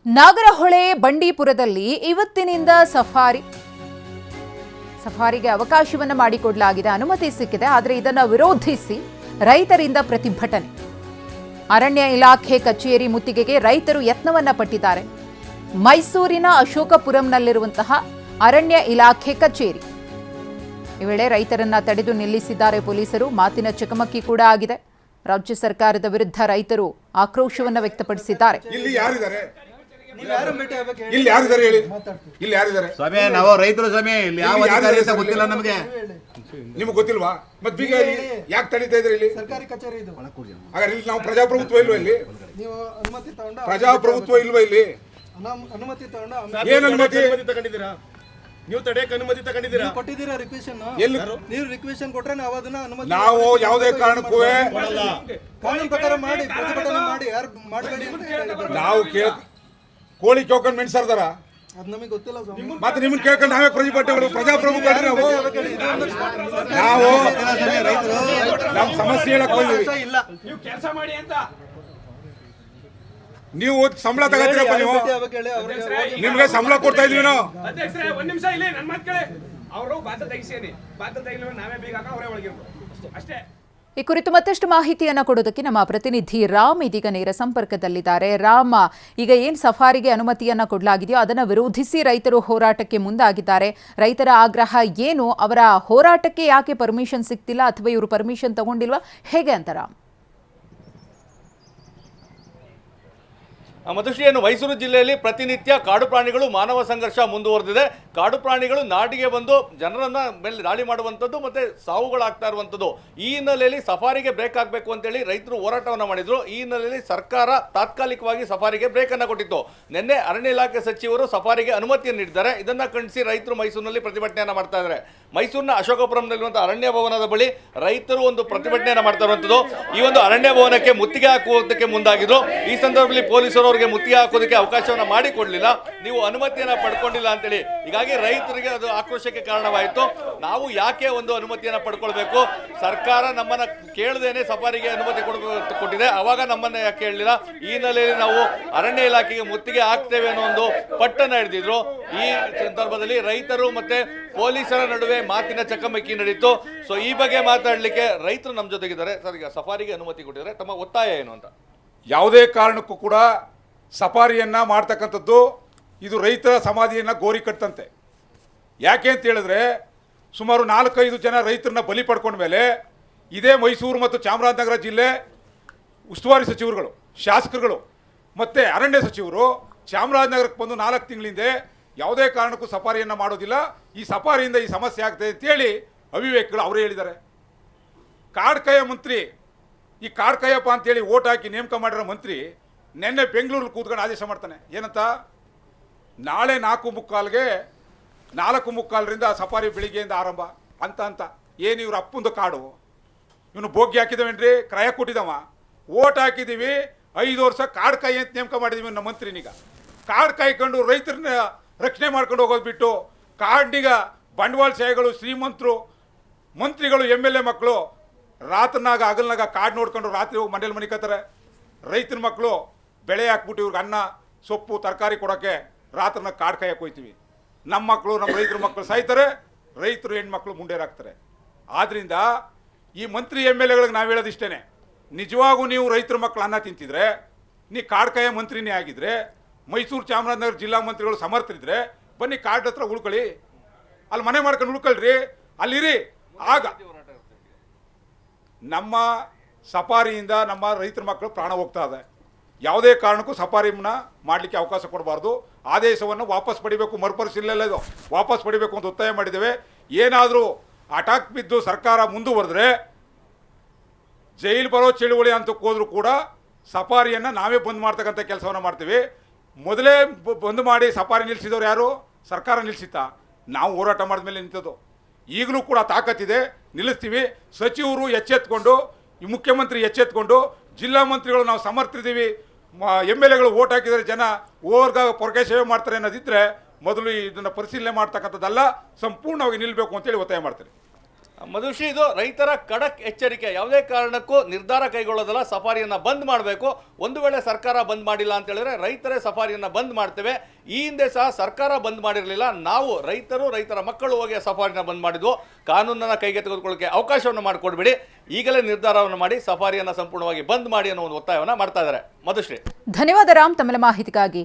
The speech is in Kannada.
ನಾಗರಹೊಳೆ ಬಂಡೀಪುರದಲ್ಲಿ ಇವತ್ತಿನಿಂದ ಸಫಾರಿಗೆ ಅವಕಾಶವನ್ನು ಮಾಡಿಕೊಡಲಾಗಿದೆ, ಅನುಮತಿ ಸಿಕ್ಕಿದೆ. ಆದರೆ ಇದನ್ನು ವಿರೋಧಿಸಿ ರೈತರಿಂದ ಪ್ರತಿಭಟನೆ. ಅರಣ್ಯ ಇಲಾಖೆ ಕಚೇರಿ ಮುತ್ತಿಗೆಗೆ ರೈತರು ಯತ್ನವನ್ನ ಪಟ್ಟಿದ್ದಾರೆ. ಮೈಸೂರಿನ ಅಶೋಕಪುರಂನಲ್ಲಿರುವಂತಹ ಅರಣ್ಯ ಇಲಾಖೆ ಕಚೇರಿ. ಈ ವೇಳೆ ರೈತರನ್ನ ತಡೆದು ನಿಲ್ಲಿಸಿದ್ದಾರೆ ಪೊಲೀಸರು. ಮಾತಿನ ಚಕಮಕಿ ಕೂಡ ಆಗಿದೆ. ರಾಜ್ಯ ಸರ್ಕಾರದ ವಿರುದ್ಧ ರೈತರು ಆಕ್ರೋಶವನ್ನು ವ್ಯಕ್ತಪಡಿಸಿದ್ದಾರೆ. ಇಲ್ಲಿ ಯಾರಿದ್ದಾರೆ ಹೇಳಿ, ಇಲ್ಲಿ ಯಾರಿದ್ದಾರೆ? ಸ್ವಾಮಿ, ನಾವು ರೈತರು ಸ್ವಾಮಿ. ಇಲ್ಲಿ ಯಾವ ಅಧಿಕಾರಿ ಅಂತ ಗೊತ್ತಿಲ್ಲ ನಮಗೆ. ನಿಮ್ಗೆ ಗೊತ್ತಿಲ್ವಾ? ಮತ್ತೆ ಬೀಗ ಯಾಕೆ ತಡೀತಾ ಇದ್ರಿ? ಇಲ್ಲಿ ಸರ್ಕಾರಿ ಕಚೇರಿ ಇದು. ಹಾಗಾದ್ರೆ ಇಲ್ಲಿ ನಾವು ಪ್ರಜಾಪ್ರಭುತ್ವ ಇಲ್ವಾ? ಇಲ್ಲಿ ನೀವು ಅನುಮತಿ ತಗೊಂಡ ಪ್ರಜಾಪ್ರಭುತ್ವ ಇಲ್ವಾ? ಇಲ್ಲಿ ಅನುಮತಿ ತಗೊಂಡ ಏನು ಅನುಮತಿ ತಗೊಂಡಿದ್ದೀರಾ? ನೀವು ತಡೆಯಕ್ಕೆ ಅನುಮತಿ ತಗೊಂಡಿದ್ದೀರಾ? ಕೊಟ್ಟಿದ್ದೀರಾ ರಿಕ್ವೆಷನ್? ಎಲ್ಲಿ ನೀವು ರಿಕ್ವೆಷನ್ ಕೊಟ್ರೆ ನಾವು ಅದನ್ನ ಅನುಮತಿ. ನಾವು ಯಾವುದೇ ಕಾರಣಕ್ಕೂ ಕಾನೂನು ಪ್ರಕಾರ ಮಾಡಿ ಪ್ರತಿಭಟನೆ ಮಾಡಿ, ಯಾರು ಮಾಡಬೇಡಿ. ನಾವು ಕೋಳಿ ಕೇಳ್ಕೊಂಡು ಮೆಣಸಾರ್ದಾರ? ಅದು ನಮಗೆ ಗೊತ್ತಿಲ್ಲ ಸ್ವಾಮಿ. ಮತ್ತೆ ನಿಮ್ಮನ್ನ ಕೇಳ್ಕೊಂಡು ನಾವೇ ಪ್ರತಿಭಟನೆ ಪ್ರಜಾಪ್ರಭುತ್ವ ನಾವು ನಮ್ಮ ಸಮಸ್ಯೆ ಹೇಳಕ್ ಬಂದಿವಿ. ಇಲ್ಲ, ನೀವು ಕೆಲಸ ಮಾಡಿ ಅಂತ. ನೀವು ಸಂಬಳ ತಗೋತೀರಪ್ಪ? ನೀವು ನಿಮ್ಗೆ ಸಂಬಳ ಕೊಡ್ತಾ ಇದೀವಿ ನಾವು. ಅಧ್ಯಕ್ಷರೇ, ಒಂದ್ ನಿಮಿಷ ಇಲ್ಲಿ ನನ್ನ ಮಾತು ಕೇಳಿ. ಅವರು ಬಾತ ತೆಗಿಸೇನಿ, ಬಾತ ತೆಗಿಲಿಲ್ಲ ನಾವೇ ಬೀಗ ಹಾಕ ಅವರೇ ಒಳಗಿರ್ಬೋದು ಅಷ್ಟೇ. ಈ ಕುರಿತು ಮತ್ತಷ್ಟು ಮಾಹಿತಿಯನ್ನು ಕೊಡೋದಕ್ಕೆ ನಮ್ಮ ಪ್ರತಿನಿಧಿ ರಾಮ್ ಇದೀಗ ನೇರ ಸಂಪರ್ಕದಲ್ಲಿದ್ದಾರೆ. ರಾಮ್, ಈಗ ಏನು ಸಫಾರಿಗೆ ಅನುಮತಿಯನ್ನ ಕೊಡಲಾಗಿದೆಯೋ ಅದನ್ನು ವಿರೋಧಿಸಿ ರೈತರು ಹೋರಾಟಕ್ಕೆ ಮುಂದಾಗಿದ್ದಾರೆ. ರೈತರ ಆಗ್ರಹ ಏನು? ಅವರ ಹೋರಾಟಕ್ಕೆ ಯಾಕೆ ಪರ್ಮಿಷನ್ ಸಿಗ್ತಿಲ್ಲ, ಅಥವಾ ಇವರು ಪರ್ಮಿಷನ್ ತಗೊಂಡಿಲ್ವಾ, ಹೇಗೆ ಅಂತ ರಾಮ್? ಮಧುಶ್ರೀಯನ್ನು ಮೈಸೂರು ಜಿಲ್ಲೆಯಲ್ಲಿ ಪ್ರತಿನಿತ್ಯ ಕಾಡು ಪ್ರಾಣಿಗಳು ಮಾನವ ಸಂಘರ್ಷ ಮುಂದುವರೆದಿದೆ. ಕಾಡು ಪ್ರಾಣಿಗಳು ನಾಡಿಗೆ ಬಂದು ಜನರನ್ನ ಮೇಲೆ ದಾಳಿ ಮಾಡುವಂಥದ್ದು ಮತ್ತೆ ಸಾವುಗಳಾಗ್ತಾ ಇರುವಂಥದ್ದು. ಈ ಹಿನ್ನೆಲೆಯಲ್ಲಿ ಸಫಾರಿಗೆ ಬ್ರೇಕ್ ಆಗಬೇಕು ಅಂತೇಳಿ ರೈತರು ಹೋರಾಟವನ್ನು ಮಾಡಿದ್ರು. ಈ ಹಿನ್ನೆಲೆಯಲ್ಲಿ ಸರ್ಕಾರ ತಾತ್ಕಾಲಿಕವಾಗಿ ಸಫಾರಿಗೆ ಬ್ರೇಕ್ ಅನ್ನು ಕೊಟ್ಟಿತ್ತು. ನಿನ್ನೆ ಅರಣ್ಯ ಇಲಾಖೆ ಸಚಿವರು ಸಫಾರಿಗೆ ಅನುಮತಿಯನ್ನು ನೀಡಿದ್ದಾರೆ. ಇದನ್ನ ಖಂಡಿಸಿ ರೈತರು ಮೈಸೂರಿನಲ್ಲಿ ಪ್ರತಿಭಟನೆಯನ್ನು ಮಾಡ್ತಾ ಇದ್ದಾರೆ. ಮೈಸೂರಿನ ಅಶೋಕಪುರಂನಲ್ಲಿರುವಂತಹ ಅರಣ್ಯ ಭವನದ ಬಳಿ ರೈತರು ಒಂದು ಪ್ರತಿಭಟನೆಯನ್ನು ಮಾಡ್ತಾ ಇರುವಂಥದ್ದು. ಈ ಒಂದು ಅರಣ್ಯ ಭವನಕ್ಕೆ ಮುತ್ತಿಗೆ ಹಾಕುವುದಕ್ಕೆ ಮುಂದಾಗಿದ್ರು. ಈ ಸಂದರ್ಭದಲ್ಲಿ ಪೊಲೀಸರು ಅವರಿಗೆ ಮುತ್ತಿಗೆ ಹಾಕೋದಕ್ಕೆ ಅವಕಾಶವನ್ನು ಮಾಡಿಕೊಡ್ಲಿಲ್ಲ, ನೀವು ಅನುಮತಿಯನ್ನ ಪಡ್ಕೊಂಡಿಲ್ಲ ಅಂತೇಳಿ. ಹೀಗಾಗಿ ರೈತರಿಗೆ ಅದು ಆಕ್ರೋಶಕ್ಕೆ ಕಾರಣವಾಯಿತು. ನಾವು ಯಾಕೆ ಒಂದು ಅನುಮತಿಯನ್ನ ಪಡ್ಕೊಳ್ಬೇಕು? ಸರ್ಕಾರ ನಮ್ಮನ್ನ ಕೇಳದೇನೆ ಸಫಾರಿಗೆ ಅನುಮತಿ ಕೊಟ್ಟಿದೆ, ಅವಾಗ ನಮ್ಮನ್ನ ಯಾಕೆ ಕೇಳಲಿಲ್ಲ? ಈ ಹಿನ್ನೆಲೆಯಲ್ಲಿ ನಾವು ಅರಣ್ಯ ಇಲಾಖೆಗೆ ಮುತ್ತಿಗೆ ಹಾಕ್ತೇವೆ ಅನ್ನೋ ಒಂದು ಪಟ್ಟನ್ನ ಹಿಡಿದಿದ್ರು. ಈ ಸಂದರ್ಭದಲ್ಲಿ ರೈತರು ಮತ್ತೆ ಪೊಲೀಸರ ನಡುವೆ ಮಾತಿನ ಚಕಮಕಿ ನಡೀತು. ಸೊ ಈ ಬಗ್ಗೆ ಮಾತಾಡ್ಲಿಕ್ಕೆ ರೈತರು ನಮ್ಮ ಜೊತೆಗಿದ್ದಾರೆ. ಸರ್, ಈಗ ಸಫಾರಿಗೆ ಅನುಮತಿ ಕೊಟ್ಟಿದ್ದಾರೆ, ತಮ್ಮ ಒತ್ತಾಯ ಏನು ಅಂತ? ಯಾವುದೇ ಕಾರಣಕ್ಕೂ ಕೂಡ ಸಫಾರಿಯನ್ನ ಮಾಡ್ತಕ್ಕಂಥದ್ದು ಇದು ರೈತರ ಸಮಾಧಿಯನ್ನ ಗೋರಿ ಕಟ್ಟಂತೆ. ಯಾಕೆ ಅಂತ ಹೇಳಿದ್ರೆ, ಸುಮಾರು 4-5 ಜನ ರೈತರನ್ನ ಬಲಿ ಪಡ್ಕೊಂಡ ಮೇಲೆ ಇದೇ ಮೈಸೂರು ಮತ್ತು ಚಾಮರಾಜನಗರ ಜಿಲ್ಲೆ ಉಸ್ತುವಾರಿ ಸಚಿವರುಗಳು, ಶಾಸಕರುಗಳು ಮತ್ತು ಅರಣ್ಯ ಸಚಿವರು ಚಾಮರಾಜನಗರಕ್ಕೆ ಬಂದು 4 ತಿಂಗಳಿಂದ ಯಾವುದೇ ಕಾರಣಕ್ಕೂ ಸಫಾರಿಯನ್ನು ಮಾಡೋದಿಲ್ಲ, ಈ ಸಫಾರಿಯಿಂದ ಈ ಸಮಸ್ಯೆ ಆಗ್ತದೆ ಅಂತೇಳಿ ಅವಿವೇಕಗಳು ಅವರೇ ಹೇಳಿದ್ದಾರೆ. ಕಾಡ್ಕಯ ಮಂತ್ರಿ, ಈ ಕಾಡ್ಕಯ್ಯಪ್ಪ ಅಂತೇಳಿ ಓಟ್ ಹಾಕಿ ನೇಮಕ ಮಾಡಿರೋ ಮಂತ್ರಿ ನಿನ್ನೆ ಬೆಂಗಳೂರಲ್ಲಿ ಕೂತ್ಕೊಂಡು ಆದೇಶ ಮಾಡ್ತಾನೆ. ಏನಂತ? ನಾಳೆ 4:45ಗೆ 4:45ರಿಂದ ಸಫಾರಿ ಬೆಳಿಗ್ಗೆಯಿಂದ ಆರಂಭ ಅಂತ. ಏನು ಇವ್ರ ಅಪ್ಪಂದು ಕಾಡು? ಇವನು ಬೋಗಿ ಹಾಕಿದವೇನ್ರಿ? ಕ್ರಯ ಕೊಟ್ಟಿದವ? ಓಟ್ ಹಾಕಿದ್ದೀವಿ, 5 ವರ್ಷ ಕಾಡ್ಕಾಯಿ ಅಂತ ನೇಮಕ ಮಾಡಿದೀವಿ ನಮ್ಮ ಮಂತ್ರಿನೀಗ. ಕಾಡು ಕಾಯ್ಕೊಂಡು ರೈತರನ್ನ ರಕ್ಷಣೆ ಮಾಡ್ಕೊಂಡು ಹೋಗೋದು ಬಿಟ್ಟು ಕಾಡಿನೀಗ ಬಂಡವಾಳಶಾಹಿಗಳು, ಶ್ರೀಮಂತರು, ಮಂತ್ರಿಗಳು, MLA ಮಕ್ಕಳು ರಾತ್ರಿನಾಗ ಹಗಲ್ನಾಗ ಕಾಡು ನೋಡ್ಕೊಂಡು ರಾತ್ರಿ ಹೋಗಿ ಮನೇಲಿ ಮನಿಕತ್ತಾರೆ. ರೈತರ ಮಕ್ಕಳು ಬೆಳೆ ಹಾಕ್ಬಿಟ್ಟು ಇವ್ರಿಗೆ ಅನ್ನ ಸೊಪ್ಪು ತರಕಾರಿ ಕೊಡೋಕ್ಕೆ ರಾತ್ರಿನ ಕಾಡು ಕಾಯಕ್ಕೆ ಹೋಗ್ತೀವಿ. ನಮ್ಮ ಮಕ್ಕಳು, ನಮ್ಮ ರೈತರ ಮಕ್ಕಳು ಸಾಯ್ತಾರೆ, ರೈತರು ಹೆಣ್ಮಕ್ಳು ಮುಂಡೇರಾಗ್ತಾರೆ. ಆದ್ದರಿಂದ ಈ ಮಂತ್ರಿ MLAಗಳಿಗೆ ನಾವು ಹೇಳೋದಿಷ್ಟೇ, ನಿಜವಾಗೂ ನೀವು ರೈತರ ಮಕ್ಕಳು ಅನ್ನ ತಿಂತಿದ್ರೆ, ನೀ ಕಾಡ್ಕಾಯ ಮಂತ್ರಿನೇ ಆಗಿದ್ರೆ, ಮೈಸೂರು ಚಾಮರಾಜನಗರ ಜಿಲ್ಲಾ ಮಂತ್ರಿಗಳು ಸಮರ್ಥರಿದ್ರೆ ಬನ್ನಿ ಕಾಡ್ ಹತ್ರ ಉಳ್ಕೊಳ್ಳಿ, ಅಲ್ಲಿ ಮನೆ ಮಾಡ್ಕೊಂಡು ಉಳ್ಕೊಳ್ರಿ, ಅಲ್ಲಿರಿ. ಆಗ ನಮ್ಮ ಸಫಾರಿಯಿಂದ ನಮ್ಮ ರೈತರ ಮಕ್ಕಳು ಪ್ರಾಣ ಹೋಗ್ತಾ ಇದೆ. ಯಾವುದೇ ಕಾರಣಕ್ಕೂ ಸಫಾರಿನ ಮಾಡಲಿಕ್ಕೆ ಅವಕಾಶ ಕೊಡಬಾರ್ದು. ಆದೇಶವನ್ನು ವಾಪಸ್ ಪಡಿಬೇಕು, ಮರುಪರಿಶೀಲನೆ ಇದು ವಾಪಸ್ ಪಡಿಬೇಕು ಅಂತ ಒತ್ತಾಯ ಮಾಡಿದ್ದೇವೆ. ಏನಾದರೂ ಅಟಾಕ್ ಬಿದ್ದು ಸರ್ಕಾರ ಮುಂದುವರೆದ್ರೆ ಜೈಲು ಬರೋ ಚಳುವಳಿ ಅಂತ ಹೋದ್ರೂ ಕೂಡ ಸಫಾರಿಯನ್ನು ನಾವೇ ಬಂದ್ ಮಾಡ್ತಕ್ಕಂಥ ಕೆಲಸವನ್ನು ಮಾಡ್ತೀವಿ. ಮೊದಲೇ ಬಂದ್ ಮಾಡಿ ಸಫಾರಿ ನಿಲ್ಲಿಸಿದವ್ರು ಯಾರು? ಸರ್ಕಾರ ನಿಲ್ಲಿಸಿತಾ? ನಾವು ಹೋರಾಟ ಮಾಡಿದ ಮೇಲೆ ನಿಂತದ್ದು. ಈಗಲೂ ಕೂಡ ತಾಕತ್ತಿದೆ, ನಿಲ್ಲಿಸ್ತೀವಿ. ಸಚಿವರು ಎಚ್ಚೆತ್ಕೊಂಡು, ಈ ಮುಖ್ಯಮಂತ್ರಿ ಎಚ್ಚೆತ್ಕೊಂಡು, ಜಿಲ್ಲಾ ಮಂತ್ರಿಗಳು ನಾವು ಸಮರ್ಥಿದ್ದೀವಿ, MLAಗಳು ಓಟ್ ಹಾಕಿದರೆ ಜನ ಓರ್ಗ ಪೊರಕೆ ಸೇವೆ ಮಾಡ್ತಾರೆ ಅನ್ನೋದಿದ್ರೆ ಮೊದಲು ಇದನ್ನು ಪರಿಶೀಲನೆ ಮಾಡ್ತಕ್ಕಂಥದ್ದಲ್ಲ, ಸಂಪೂರ್ಣವಾಗಿ ನಿಲ್ಲಬೇಕು ಅಂತೇಳಿ ಒತ್ತಾಯ ಮಾಡ್ತಾರೆ. ಮಧುಶ್ರೀ, ಇದು ರೈತರ ಖಡಕ್ ಎಚ್ಚರಿಕೆ. ಯಾವುದೇ ಕಾರಣಕ್ಕೂ ನಿರ್ಧಾರ ಕೈಗೊಳ್ಳೋದಲ್ಲ, ಸಫಾರಿಯನ್ನ ಬಂದ್ ಮಾಡಬೇಕು. ಒಂದು ವೇಳೆ ಸರ್ಕಾರ ಬಂದ್ ಮಾಡಿಲ್ಲ ಅಂತ ಹೇಳಿದ್ರೆ ರೈತರೇ ಸಫಾರಿಯನ್ನ ಬಂದ್ ಮಾಡ್ತೇವೆ. ಈ ಹಿಂದೆ ಸಹ ಸರ್ಕಾರ ಬಂದ್ ಮಾಡಿರಲಿಲ್ಲ, ನಾವು ರೈತರು, ರೈತರ ಮಕ್ಕಳು ಹೋಗಿ ಸಫಾರಿನ ಬಂದ್ ಮಾಡಿದ್ವು. ಕಾನೂನನ್ನ ಕೈಗೆ ತೆಗೆದುಕೊಳ್ಳಕ್ಕೆ ಅವಕಾಶವನ್ನು ಮಾಡಿಕೊಡ್ಬೇಡಿ, ಈಗಲೇ ನಿರ್ಧಾರವನ್ನು ಮಾಡಿ ಸಫಾರಿಯನ್ನ ಸಂಪೂರ್ಣವಾಗಿ ಬಂದ್ ಮಾಡಿ ಅನ್ನೋ ಒಂದು ಒತ್ತಾಯವನ್ನು ಮಾಡ್ತಾ ಇದ್ದಾರೆ. ಮಧುಶ್ರೀ, ಧನ್ಯವಾದ ರಾಮ್, ತಮ್ಮ ಮಾಹಿತಿಗಾಗಿ.